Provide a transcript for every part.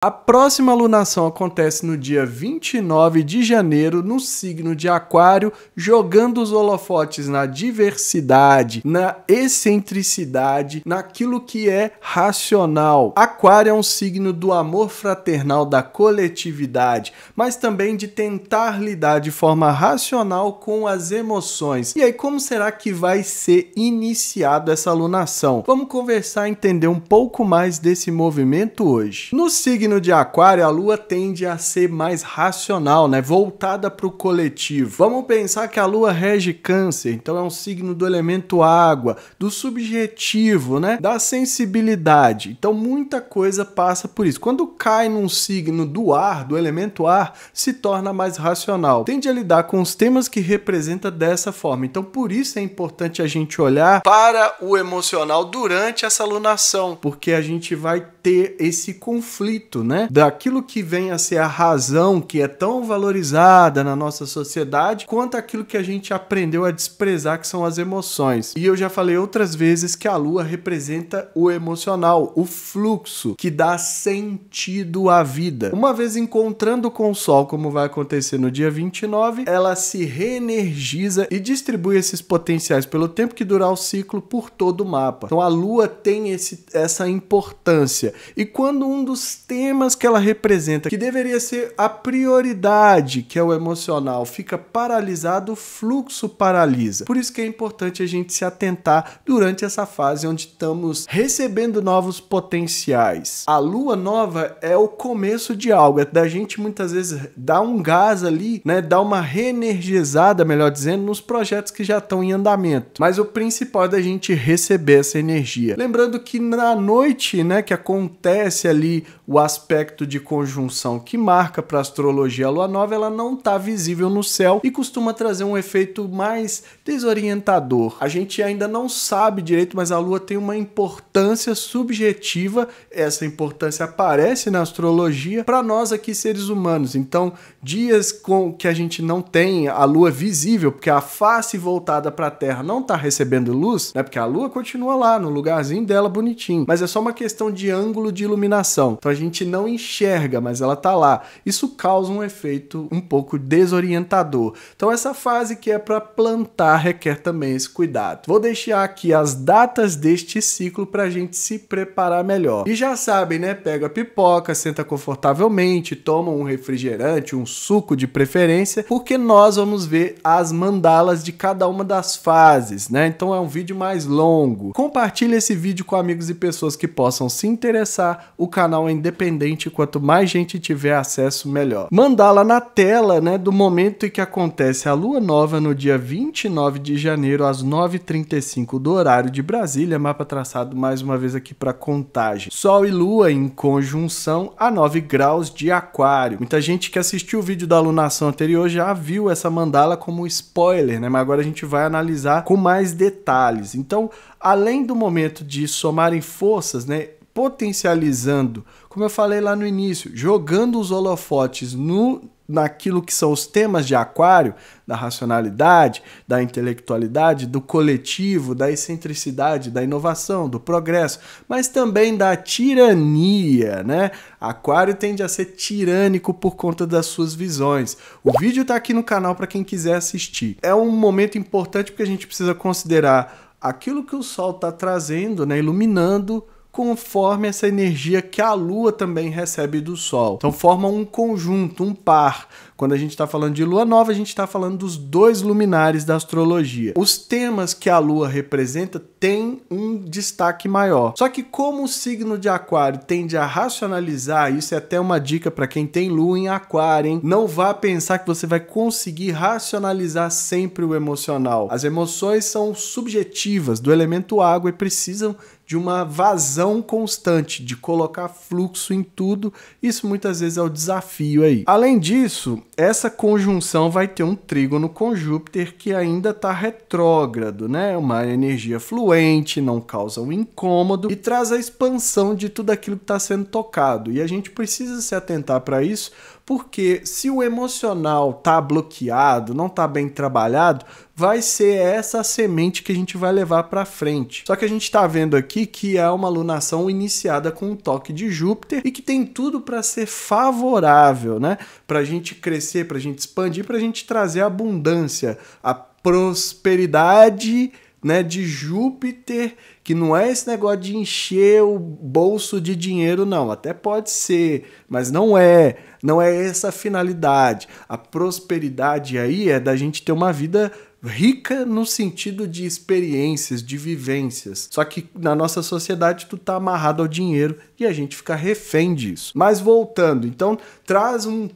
A próxima lunação acontece no dia 29 de janeiro, no signo de Aquário, jogando os holofotes na diversidade, na excentricidade, naquilo que é racional. Aquário é um signo do amor fraternal, da coletividade, mas também de tentar lidar de forma racional com as emoções. E aí, como será que vai ser iniciado essa lunação? Vamos conversar e entender um pouco mais desse movimento hoje. No signo de Aquário, a Lua tende a ser mais racional, né? Voltada para o coletivo. Vamos pensar que a Lua rege Câncer, então é um signo do elemento água, do subjetivo, né? Da sensibilidade. Então muita coisa passa por isso. Quando cai num signo do ar, do elemento ar, se torna mais racional. Tende a lidar com os temas que representa dessa forma. Então por isso é importante a gente olhar para o emocional durante essa lunação, porque a gente vai ter esse conflito, né? Daquilo que vem a ser a razão, que é tão valorizada na nossa sociedade, quanto aquilo que a gente aprendeu a desprezar, que são as emoções. E eu já falei outras vezes que a Lua representa o emocional, o fluxo, que dá sentido à vida. Uma vez encontrando com o Sol, como vai acontecer no dia 29, ela se reenergiza e distribui esses potenciais pelo tempo que durar o ciclo por todo o mapa. Então a Lua tem essa importância. E quando um dos temas que ela representa, que deveria ser a prioridade, que é o emocional, fica paralisado, o fluxo paralisa. Por isso que é importante a gente se atentar durante essa fase onde estamos recebendo novos potenciais. A lua nova é o começo de algo, é da gente muitas vezes dar um gás ali, né, dar uma reenergizada, melhor dizendo, nos projetos que já estão em andamento. Mas o principal é da gente receber essa energia. Lembrando que na noite, né, que acontece ali o aspecto de conjunção que marca para a astrologia a lua nova, ela não está visível no céu e costuma trazer um efeito mais desorientador. A gente ainda não sabe direito, mas a lua tem uma importância subjetiva, essa importância aparece na astrologia para nós aqui seres humanos. Então, dias com que a gente não tem a lua visível, porque a face voltada para a Terra não está recebendo luz, né? Porque a lua continua lá no lugarzinho dela bonitinho, mas é só uma questão de ângulo de iluminação. Então a gente não enxerga, mas ela tá lá. Isso causa um efeito um pouco desorientador. Então essa fase que é para plantar requer também esse cuidado. Vou deixar aqui as datas deste ciclo para a gente se preparar melhor. E já sabem, né? Pega a pipoca, senta confortavelmente, toma um refrigerante, um suco de preferência, porque nós vamos ver as mandalas de cada uma das fases, né? Então é um vídeo mais longo. Compartilhe esse vídeo com amigos e pessoas que possam se interessar. O canal é independente, quanto mais gente tiver acesso, melhor. Mandala na tela, né, do momento em que acontece a lua nova no dia 29 de janeiro às 9h35 do horário de Brasília, mapa traçado mais uma vez aqui para Contagem. Sol e lua em conjunção a 9 graus de Aquário. Muita gente que assistiu o vídeo da alunação anterior já viu essa mandala como spoiler, né, mas agora a gente vai analisar com mais detalhes. Então, além do momento de somarem forças, né, potencializando, como eu falei lá no início, jogando os holofotes naquilo que são os temas de Aquário, da racionalidade, da intelectualidade, do coletivo, da excentricidade, da inovação, do progresso, mas também da tirania, né? Aquário tende a ser tirânico por conta das suas visões. O vídeo tá aqui no canal para quem quiser assistir. É um momento importante porque a gente precisa considerar aquilo que o Sol está trazendo, né? Iluminando conforme essa energia que a Lua também recebe do Sol. Então forma um conjunto, um par. Quando a gente está falando de lua nova, a gente está falando dos dois luminares da astrologia. Os temas que a Lua representa têm um destaque maior. Só que como o signo de Aquário tende a racionalizar, isso é até uma dica para quem tem Lua em Aquário, hein? Não vá pensar que você vai conseguir racionalizar sempre o emocional. As emoções são subjetivas, do elemento água, e precisam de uma vazão constante, de colocar fluxo em tudo. Isso muitas vezes é o desafio aí. Além disso, essa conjunção vai ter um trígono com Júpiter que ainda está retrógrado, né? Uma energia fluente, não causa um incômodo e traz a expansão de tudo aquilo que está sendo tocado. E a gente precisa se atentar para isso, porque se o emocional tá bloqueado, não tá bem trabalhado, vai ser essa semente que a gente vai levar para frente. Só que a gente está vendo aqui que é uma alunação iniciada com um toque de Júpiter e que tem tudo para ser favorável, né? Para a gente crescer, para a gente expandir, para a gente trazer abundância, a prosperidade, né, de Júpiter, que não é esse negócio de encher o bolso de dinheiro, não. Até pode ser, mas não é essa a finalidade. A prosperidade aí é da gente ter uma vida rica no sentido de experiências, de vivências. Só que na nossa sociedade tudo tá amarrado ao dinheiro e a gente fica refém disso. Mas voltando, então traz um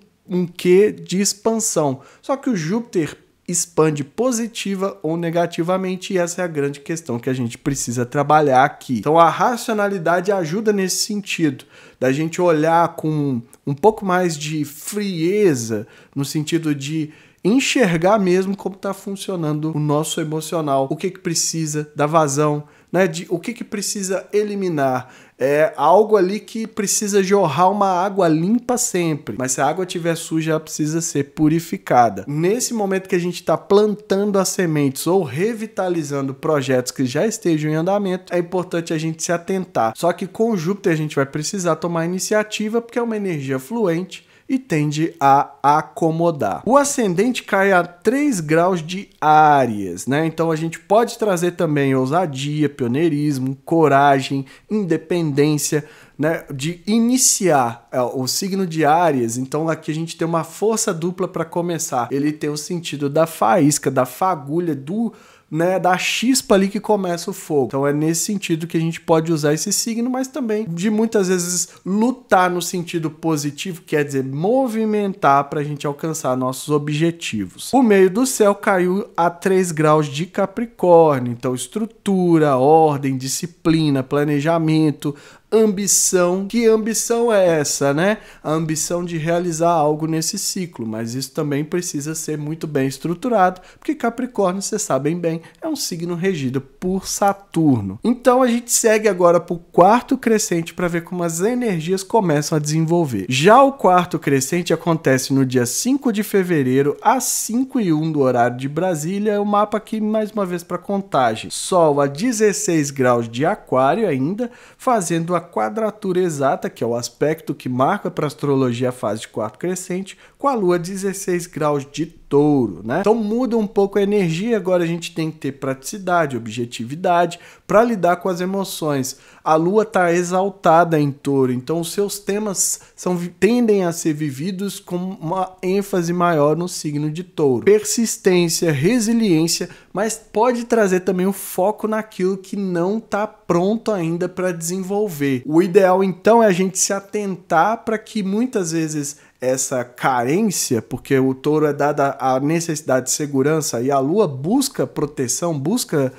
quê de expansão. Só que o Júpiter expande positiva ou negativamente, e essa é a grande questão que a gente precisa trabalhar aqui. Então a racionalidade ajuda nesse sentido, da gente olhar com um pouco mais de frieza, no sentido de enxergar mesmo como está funcionando o nosso emocional, o que precisa da vazão, né, de o que precisa eliminar. É algo ali que precisa jorrar uma água limpa sempre, mas se a água estiver suja, ela precisa ser purificada. Nesse momento que a gente está plantando as sementes ou revitalizando projetos que já estejam em andamento, é importante a gente se atentar. Só que com Júpiter a gente vai precisar tomar iniciativa, porque é uma energia fluente e tende a acomodar. O ascendente cai a 3 graus de Áries, né? Então a gente pode trazer também ousadia, pioneirismo, coragem, independência, né? De iniciar o signo de Áries. Então aqui a gente tem uma força dupla para começar. Ele tem o sentido da faísca, da fagulha, da chispa ali que começa o fogo. Então é nesse sentido que a gente pode usar esse signo, mas também de muitas vezes lutar no sentido positivo, quer dizer, movimentar para a gente alcançar nossos objetivos. O meio do céu caiu a 3 graus de Capricórnio, então estrutura, ordem, disciplina, planejamento, ambição. Que ambição é essa, né? A ambição de realizar algo nesse ciclo, mas isso também precisa ser muito bem estruturado, porque Capricórnio, vocês sabem bem, é um signo regido por Saturno. Então a gente segue agora para o quarto crescente para ver como as energias começam a desenvolver. Já o quarto crescente acontece no dia 5 de fevereiro, às 5h01 do horário de Brasília. O mapa aqui mais uma vez para contagem. Sol a 16 graus de Aquário ainda, fazendo a quadratura exata, que é o aspecto que marca para a astrologia a fase de quarto crescente, com a Lua 16 graus de Touro, né? Então muda um pouco a energia, agora a gente tem que ter praticidade, objetividade para lidar com as emoções. A Lua está exaltada em Touro, então os seus temas tendem a ser vividos com uma ênfase maior no signo de Touro. Persistência, resiliência, mas pode trazer também o foco naquilo que não está pronto ainda para desenvolver. O ideal então é a gente se atentar para que muitas vezes essa carência, porque o Touro é dada a necessidade de segurança e a Lua busca proteção, busca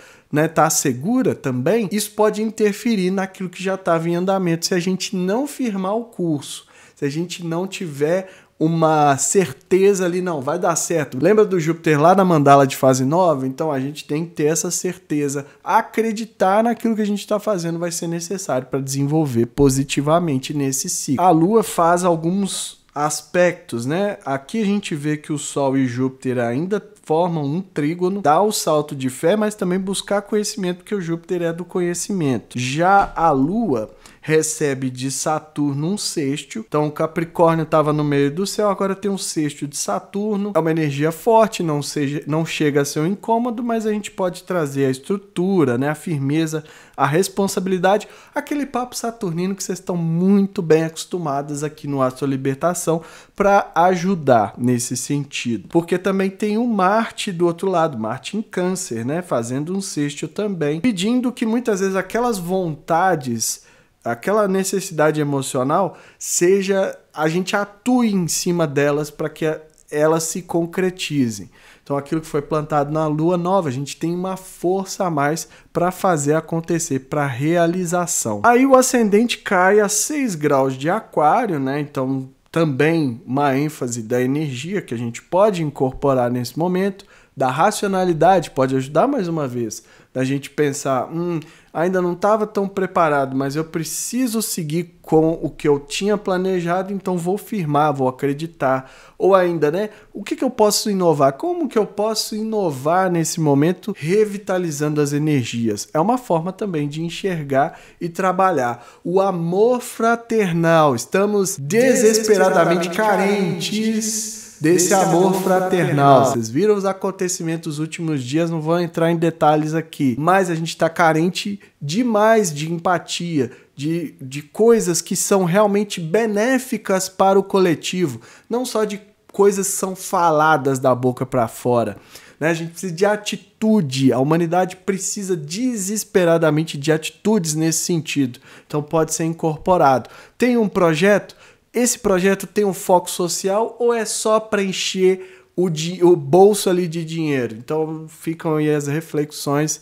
tá segura também, isso pode interferir naquilo que já estava em andamento se a gente não firmar o curso, se a gente não tiver uma certeza ali, não, vai dar certo. Lembra do Júpiter lá na mandala de fase nova? Então a gente tem que ter essa certeza, acreditar naquilo que a gente está fazendo vai ser necessário para desenvolver positivamente nesse ciclo. A Lua faz alguns aspectos, né? Aqui a gente vê que o Sol e Júpiter ainda formam um trígono, dá o salto de fé, mas também buscar conhecimento, porque o Júpiter é do conhecimento. Já a Lua recebe de Saturno um sexto, então o Capricórnio estava no meio do céu, agora tem um sexto de Saturno, é uma energia forte, não chega a ser um incômodo, mas a gente pode trazer a estrutura, né, a firmeza, a responsabilidade, aquele papo saturnino que vocês estão muito bem acostumados aqui no Astro Libertação para ajudar nesse sentido, porque também tem o Marte do outro lado, Marte em Câncer, né, fazendo um sexto também, pedindo que muitas vezes aquelas vontades, aquela necessidade emocional, a gente atue em cima delas para que elas se concretizem. Então aquilo que foi plantado na Lua Nova, a gente tem uma força a mais para fazer acontecer, para realização. Aí o ascendente cai a 6 graus de Aquário, né? Então também uma ênfase da energia que a gente pode incorporar nesse momento, da racionalidade, pode ajudar mais uma vez, da gente pensar, ainda não estava tão preparado, mas eu preciso seguir com o que eu tinha planejado, então vou firmar, vou acreditar. Ou ainda, né, o que eu posso inovar? Como que eu posso inovar nesse momento, revitalizando as energias? É uma forma também de enxergar e trabalhar. O amor fraternal. Estamos desesperadamente carentes desse amor fraternal. Vocês viram os acontecimentos dos últimos dias, não vou entrar em detalhes aqui, mas a gente está carente demais de empatia, de coisas que são realmente benéficas para o coletivo, não só de coisas que são faladas da boca para fora. A gente precisa de atitude, a humanidade precisa desesperadamente de atitudes nesse sentido, então pode ser incorporado. Tem um projeto? Esse projeto tem um foco social ou é só para encher o bolso ali de dinheiro? Então ficam aí as reflexões,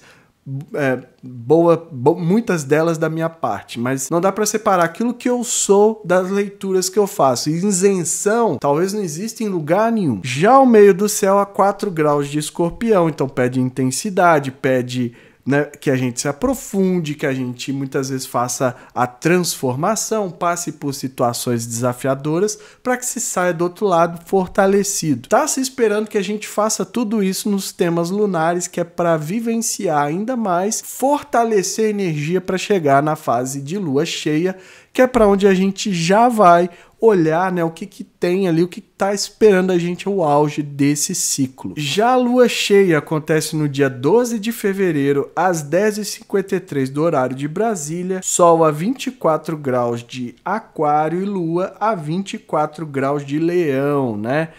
muitas delas da minha parte, mas não dá para separar aquilo que eu sou das leituras que eu faço. Isenção talvez não exista em lugar nenhum. Já o meio do céu a 4 graus de Escorpião, então pede intensidade, pede, né, que a gente se aprofunde, que a gente muitas vezes faça a transformação, passe por situações desafiadoras para que se saia do outro lado fortalecido. Tá se esperando que a gente faça tudo isso nos temas lunares, que é para vivenciar ainda mais, fortalecer a energia para chegar na fase de lua cheia, que é para onde a gente já vai olhar, né, o que tem ali, o que está esperando a gente, o auge desse ciclo. Já a lua cheia acontece no dia 12 de fevereiro, às 10h53 do horário de Brasília, Sol a 24 graus de Aquário e Lua a 24 graus de Leão, né?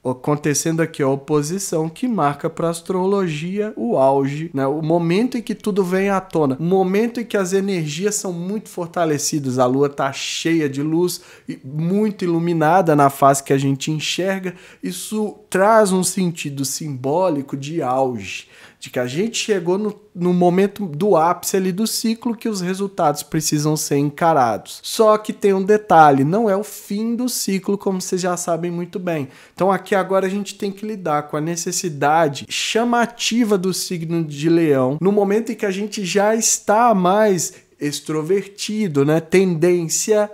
Acontecendo aqui a oposição que marca para a astrologia o auge, né? O momento em que tudo vem à tona, o momento em que as energias são muito fortalecidas, a lua está cheia de luz, muito iluminada na fase que a gente enxerga. Isso traz um sentido simbólico de auge, de que a gente chegou no momento do ápice ali do ciclo, que os resultados precisam ser encarados. Só que tem um detalhe, não é o fim do ciclo, como vocês já sabem muito bem. Então aqui agora a gente tem que lidar com a necessidade chamativa do signo de Leão, no momento em que a gente já está mais extrovertido, né? Tendência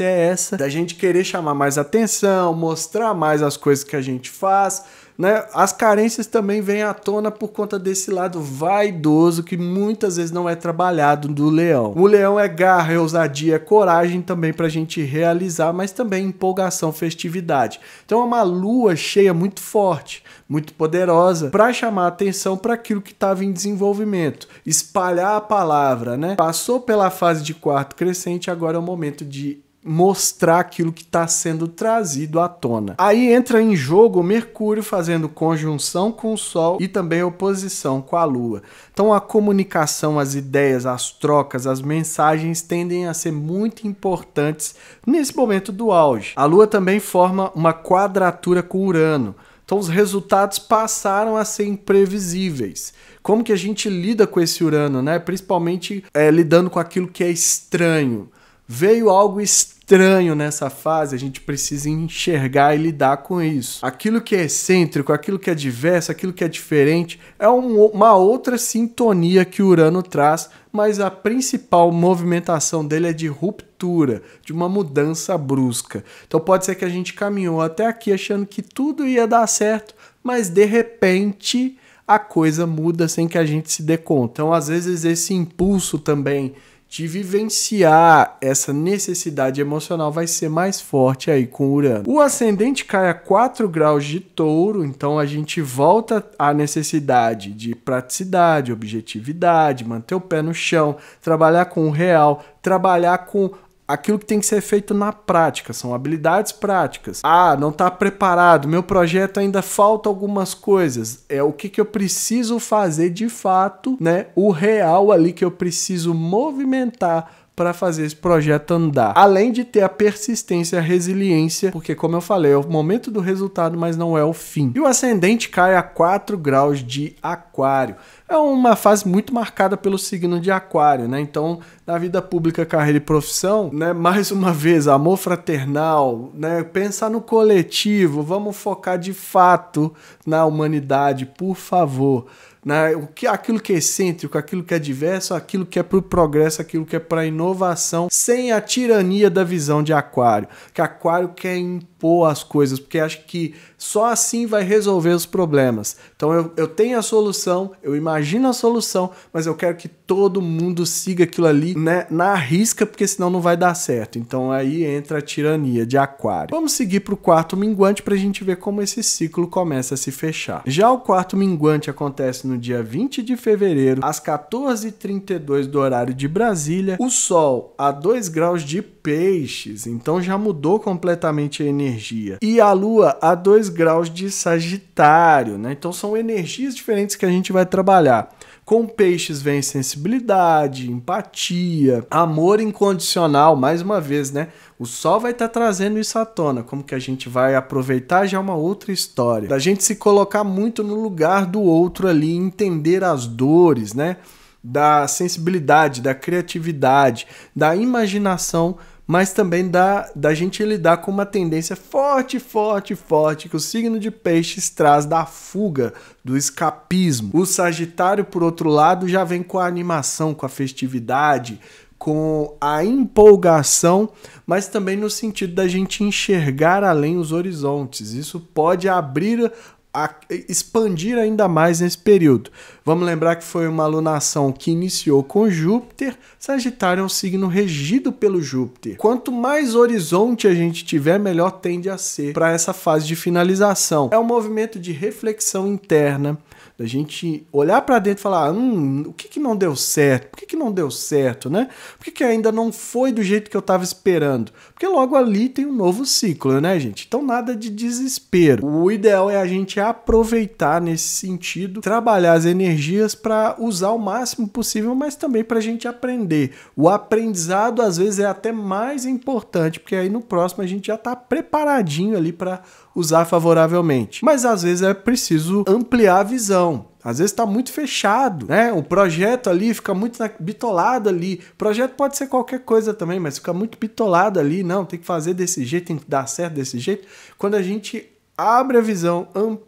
é essa da gente querer chamar mais atenção, mostrar mais as coisas que a gente faz, né? As carências também vêm à tona por conta desse lado vaidoso que muitas vezes não é trabalhado do leão. O leão é garra, é ousadia, é coragem também pra gente realizar, mas também empolgação, festividade. Então é uma lua cheia muito forte, muito poderosa, para chamar atenção para aquilo que estava em desenvolvimento, espalhar a palavra, né? Passou pela fase de quarto crescente, agora é o momento de mostrar aquilo que está sendo trazido à tona. Aí entra em jogo o Mercúrio fazendo conjunção com o Sol e também oposição com a Lua. Então a comunicação, as ideias, as trocas, as mensagens tendem a ser muito importantes nesse momento do auge. A Lua também forma uma quadratura com Urano. Então os resultados passaram a ser imprevisíveis. Como que a gente lida com esse Urano, né? Principalmente lidando com aquilo que é estranho. Veio algo estranho nessa fase, a gente precisa enxergar e lidar com isso. Aquilo que é excêntrico, aquilo que é diverso, aquilo que é diferente, é uma outra sintonia que o Urano traz, mas a principal movimentação dele é de ruptura, de uma mudança brusca. Então pode ser que a gente caminhou até aqui achando que tudo ia dar certo, mas de repente a coisa muda sem que a gente se dê conta. Então às vezes esse impulso também de vivenciar essa necessidade emocional vai ser mais forte aí com o Urano. O ascendente cai a 4 graus de Touro, então a gente volta à necessidade de praticidade, objetividade, manter o pé no chão, trabalhar com o real, trabalhar com aquilo que tem que ser feito na prática, são habilidades práticas. Ah, não está preparado, meu projeto ainda falta algumas coisas. É o que eu preciso fazer de fato, né? O real ali que eu preciso movimentar para fazer esse projeto andar. Além de ter a persistência, a resiliência, porque como eu falei, é o momento do resultado, mas não é o fim. E o ascendente cai a 4 graus de Aquário. É uma fase muito marcada pelo signo de Aquário, né? Então, na vida pública, carreira e profissão, né? Mais uma vez, amor fraternal, né? Pensar no coletivo, vamos focar de fato na humanidade, por favor. Né? Aquilo que é excêntrico, aquilo que é diverso, aquilo que é para o progresso, aquilo que é para a inovação, sem a tirania da visão de Aquário. Que Aquário quer impor as coisas, porque acha que só assim vai resolver os problemas. Então eu tenho a solução, eu imagino a solução, mas eu quero que todo mundo siga aquilo ali, né, na risca, porque senão não vai dar certo. Então aí entra a tirania de Aquário. Vamos seguir para o quarto minguante para a gente ver como esse ciclo começa a se fechar. Já o quarto minguante acontece no dia 20 de fevereiro, às 14h32 do horário de Brasília, o Sol a 2 graus de Peixes, então já mudou completamente a energia. E a Lua a 2 graus de Sagitário, né? Então são energias diferentes que a gente vai trabalhar. Com Peixes vem sensibilidade, empatia, amor incondicional, mais uma vez, né? O Sol vai estar trazendo isso à tona, como que a gente vai aproveitar já é uma outra história. Da gente se colocar muito no lugar do outro ali, entender as dores, né? Da sensibilidade, da criatividade, da imaginação, mas também da gente lidar com uma tendência forte que o signo de Peixes traz da fuga, do escapismo. O Sagitário, por outro lado, já vem com a animação, com a festividade, com a empolgação, mas também no sentido da gente enxergar além os horizontes. Isso pode abrir, expandir ainda mais nesse período. Vamos lembrar que foi uma alunação que iniciou com Júpiter. Sagitário é um signo regido pelo Júpiter. Quanto mais horizonte a gente tiver, melhor tende a ser para essa fase de finalização. É um movimento de reflexão interna, da gente olhar para dentro e falar, o que não deu certo? Por que não deu certo, né? Por que ainda não foi do jeito que eu estava esperando? Porque logo ali tem um novo ciclo, né, gente? Então nada de desespero. O ideal é a gente aproveitar nesse sentido, trabalhar as energias para usar o máximo possível, mas também para a gente aprender. O aprendizado às vezes é até mais importante, porque aí no próximo a gente já está preparadinho ali para usar favoravelmente. Mas às vezes é preciso ampliar a visão. Às vezes está muito fechado, né? O projeto ali fica muito bitolado ali. O projeto pode ser qualquer coisa também, mas fica muito bitolado ali. Não, tem que fazer desse jeito, tem que dar certo desse jeito. Quando a gente abre a visão, amplia,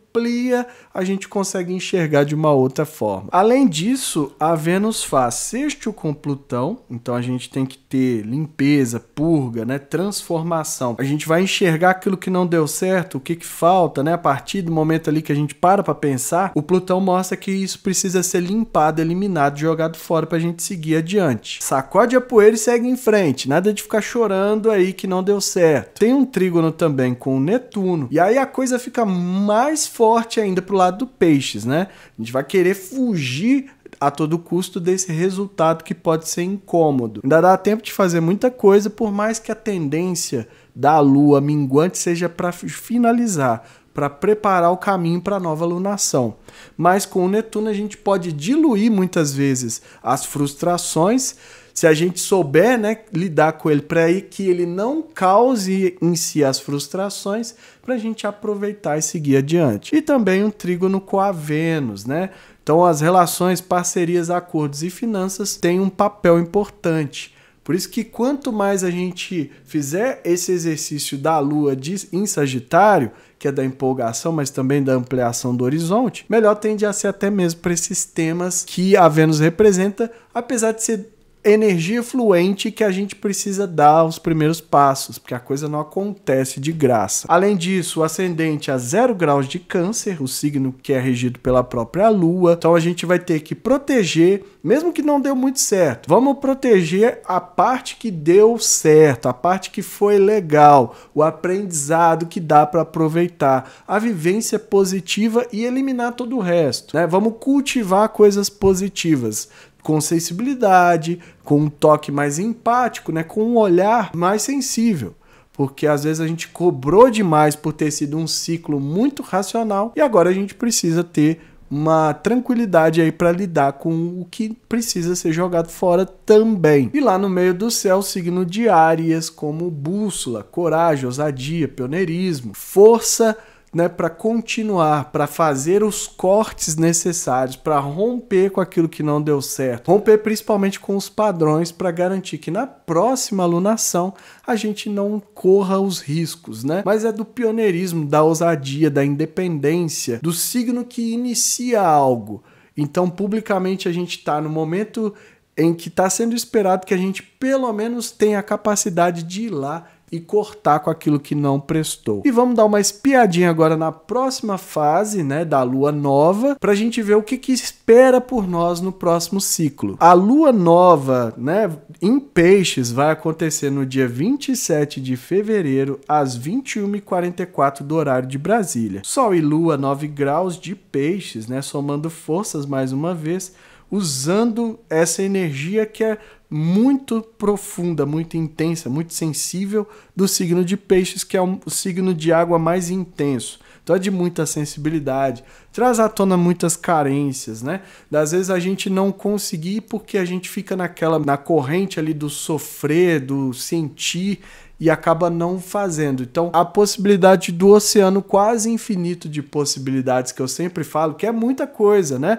a gente consegue enxergar de uma outra forma. Além disso, a Vênus faz sextil com Plutão, então a gente tem que ter limpeza, purga, né, transformação. A gente vai enxergar aquilo que não deu certo, o que falta, né, a partir do momento ali que a gente para pensar, o Plutão mostra que isso precisa ser limpado, eliminado, jogado fora para a gente seguir adiante. Sacode a poeira e segue em frente, nada de ficar chorando aí que não deu certo. Tem um trígono também com o Netuno, e aí a coisa fica mais forte ainda pro lado do Peixes, né? A gente vai querer fugir a todo custo desse resultado que pode ser incômodo. Ainda dá tempo de fazer muita coisa, por mais que a tendência da Lua minguante seja para finalizar, para preparar o caminho para a nova lunação. Mas com o Netuno a gente pode diluir muitas vezes as frustrações, se a gente souber, né, lidar com ele para que ele não cause em si as frustrações, para a gente aproveitar e seguir adiante. E também um trígono com a Vênus, né? Então as relações, parcerias, acordos e finanças têm um papel importante. Por isso que quanto mais a gente fizer esse exercício da Lua em Sagitário, que é da empolgação, mas também da ampliação do horizonte, melhor tende a ser até mesmo para esses temas que a Vênus representa, apesar de ser energia fluente que a gente precisa dar os primeiros passos, porque a coisa não acontece de graça. Além disso, o ascendente a 0 graus de Câncer, o signo que é regido pela própria Lua, então a gente vai ter que proteger, mesmo que não deu muito certo, vamos proteger a parte que deu certo, a parte que foi legal, o aprendizado que dá para aproveitar, a vivência positiva e eliminar todo o resto, né? Vamos cultivar coisas positivas, com sensibilidade, com um toque mais empático, né? Com um olhar mais sensível. Porque às vezes a gente cobrou demais por ter sido um ciclo muito racional e agora a gente precisa ter uma tranquilidade aí para lidar com o que precisa ser jogado fora também. E lá no meio do céu, o signo de Áries, como bússola, coragem, ousadia, pioneirismo, força, né, para continuar, para fazer os cortes necessários, para romper com aquilo que não deu certo, romper principalmente com os padrões para garantir que na próxima alunação a gente não corra os riscos, né? Mas é do pioneirismo, da ousadia, da independência, do signo que inicia algo. Então, publicamente, a gente está no momento em que está sendo esperado que a gente pelo menos tenha a capacidade de ir lá e cortar com aquilo que não prestou. E vamos dar uma espiadinha agora na próxima fase, né, da lua nova, para a gente ver o que espera por nós no próximo ciclo. A lua nova, né, em Peixes vai acontecer no dia 27 de fevereiro, às 21h44 do horário de Brasília. Sol e lua 9 graus de Peixes, né, somando forças mais uma vez, usando essa energia que é muito profunda, muito intensa, muito sensível do signo de Peixes, que é o signo de água mais intenso. Então é de muita sensibilidade, traz à tona muitas carências, né? Das vezes a gente não conseguir porque a gente fica na corrente ali do sofrer, do sentir, e acaba não fazendo. Então, a possibilidade do oceano quase infinito de possibilidades, que eu sempre falo, que é muita coisa, né?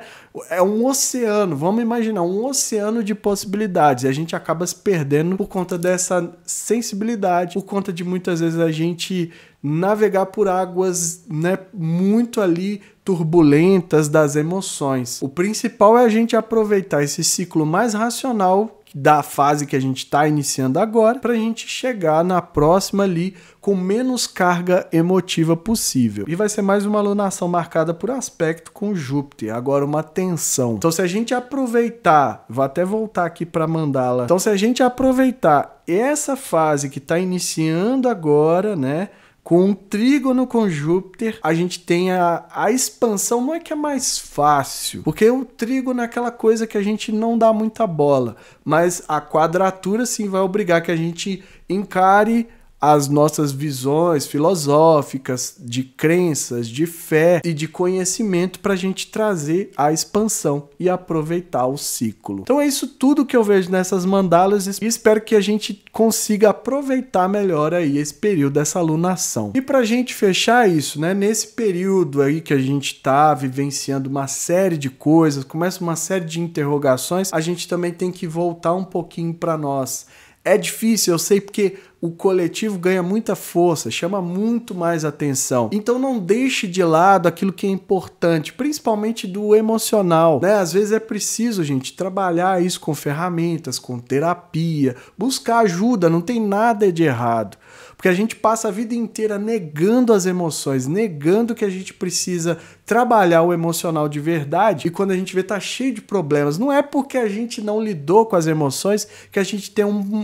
É um oceano, vamos imaginar, um oceano de possibilidades, e a gente acaba se perdendo por conta dessa sensibilidade, por conta de muitas vezes a gente navegar por águas, né, muito ali turbulentas das emoções. O principal é a gente aproveitar esse ciclo mais racional da fase que a gente está iniciando agora, para a gente chegar na próxima ali com menos carga emotiva possível. E vai ser mais uma alunação marcada por aspecto com Júpiter, agora uma tensão. Então se a gente aproveitar, vou até voltar aqui para mandala, então se a gente aproveitar essa fase que está iniciando agora, né, com um trígono com Júpiter, a gente tem a expansão, não é que é mais fácil, porque o trígono é aquela coisa que a gente não dá muita bola, mas a quadratura sim vai obrigar que a gente encare as nossas visões filosóficas, de crenças, de fé e de conhecimento para a gente trazer a expansão e aproveitar o ciclo. Então é isso tudo que eu vejo nessas mandalas e espero que a gente consiga aproveitar melhor aí esse período dessa alunação. E para a gente fechar isso, né, nesse período aí que a gente está vivenciando uma série de coisas, começa uma série de interrogações, a gente também tem que voltar um pouquinho para nós. É difícil, eu sei, porque o coletivo ganha muita força, chama muito mais atenção. Então não deixe de lado aquilo que é importante, principalmente do emocional, né? Às vezes é preciso, gente, trabalhar isso com ferramentas, com terapia, buscar ajuda, não tem nada de errado. Porque a gente passa a vida inteira negando as emoções, negando que a gente precisa trabalhar o emocional de verdade, e quando a gente vê tá cheio de problemas. Não é porque a gente não lidou com as emoções que a gente tem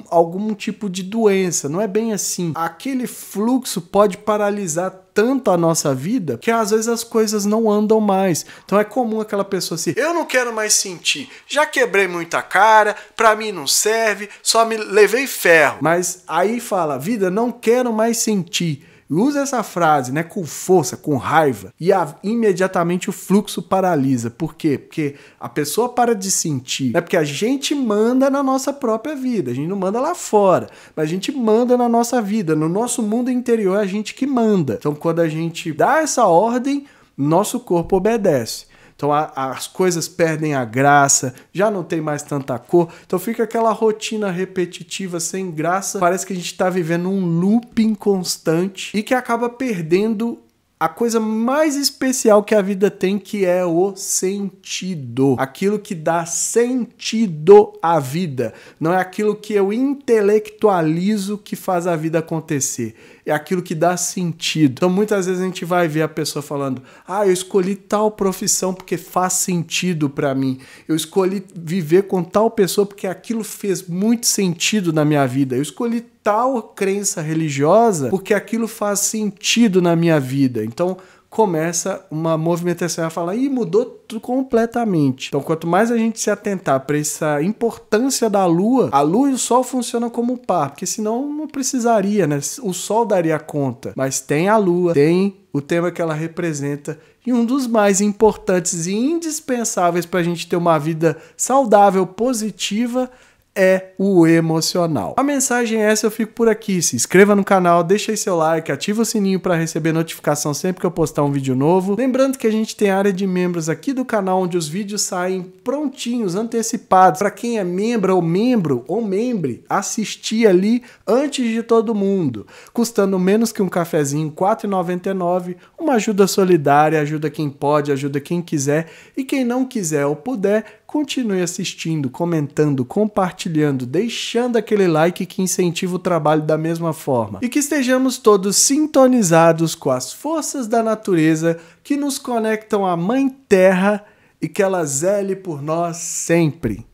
algum tipo de doença, não é bem assim. Aquele fluxo pode paralisar tanto a nossa vida que às vezes as coisas não andam mais. Então é comum aquela pessoa assim, eu não quero mais sentir, já quebrei muita cara, pra mim não serve, só me levei ferro. Mas aí fala, vida, não quero mais sentir. Usa essa frase, né, com força, com raiva, e imediatamente o fluxo paralisa. Por quê? Porque a pessoa para de sentir, né? Porque a gente manda na nossa própria vida, a gente não manda lá fora, mas a gente manda na nossa vida, no nosso mundo interior é a gente que manda. Então quando a gente dá essa ordem, nosso corpo obedece. Então as coisas perdem a graça, já não tem mais tanta cor, então fica aquela rotina repetitiva sem graça, parece que a gente está vivendo um looping constante e que acaba perdendo a coisa mais especial que a vida tem, que é o sentido. Aquilo que dá sentido à vida. Não é aquilo que eu intelectualizo que faz a vida acontecer. É aquilo que dá sentido. Então muitas vezes a gente vai ver a pessoa falando, eu escolhi tal profissão porque faz sentido para mim. Eu escolhi viver com tal pessoa porque aquilo fez muito sentido na minha vida. Eu escolhi tal crença religiosa porque aquilo faz sentido na minha vida. Então, começa uma movimentação a falar, ih, mudou tudo completamente. Então, quanto mais a gente se atentar para essa importância da Lua, a Lua e o Sol funcionam como par, porque senão não precisaria, né? O Sol daria conta. Mas tem a Lua, tem o tema que ela representa, e um dos mais importantes e indispensáveis para a gente ter uma vida saudável, positiva, é o emocional. A mensagem é essa, eu fico por aqui. Se inscreva no canal, deixa aí seu like, ativa o sininho para receber notificação sempre que eu postar um vídeo novo. Lembrando que a gente tem área de membros aqui do canal, onde os vídeos saem prontinhos, antecipados, para quem é membro ou membre, assistir ali antes de todo mundo, custando menos que um cafezinho, R$ 4,99, uma ajuda solidária, ajuda quem pode, ajuda quem quiser, e quem não quiser ou puder, continue assistindo, comentando, compartilhando, deixando aquele like que incentiva o trabalho da mesma forma. E que estejamos todos sintonizados com as forças da natureza que nos conectam à Mãe Terra e que ela zele por nós sempre.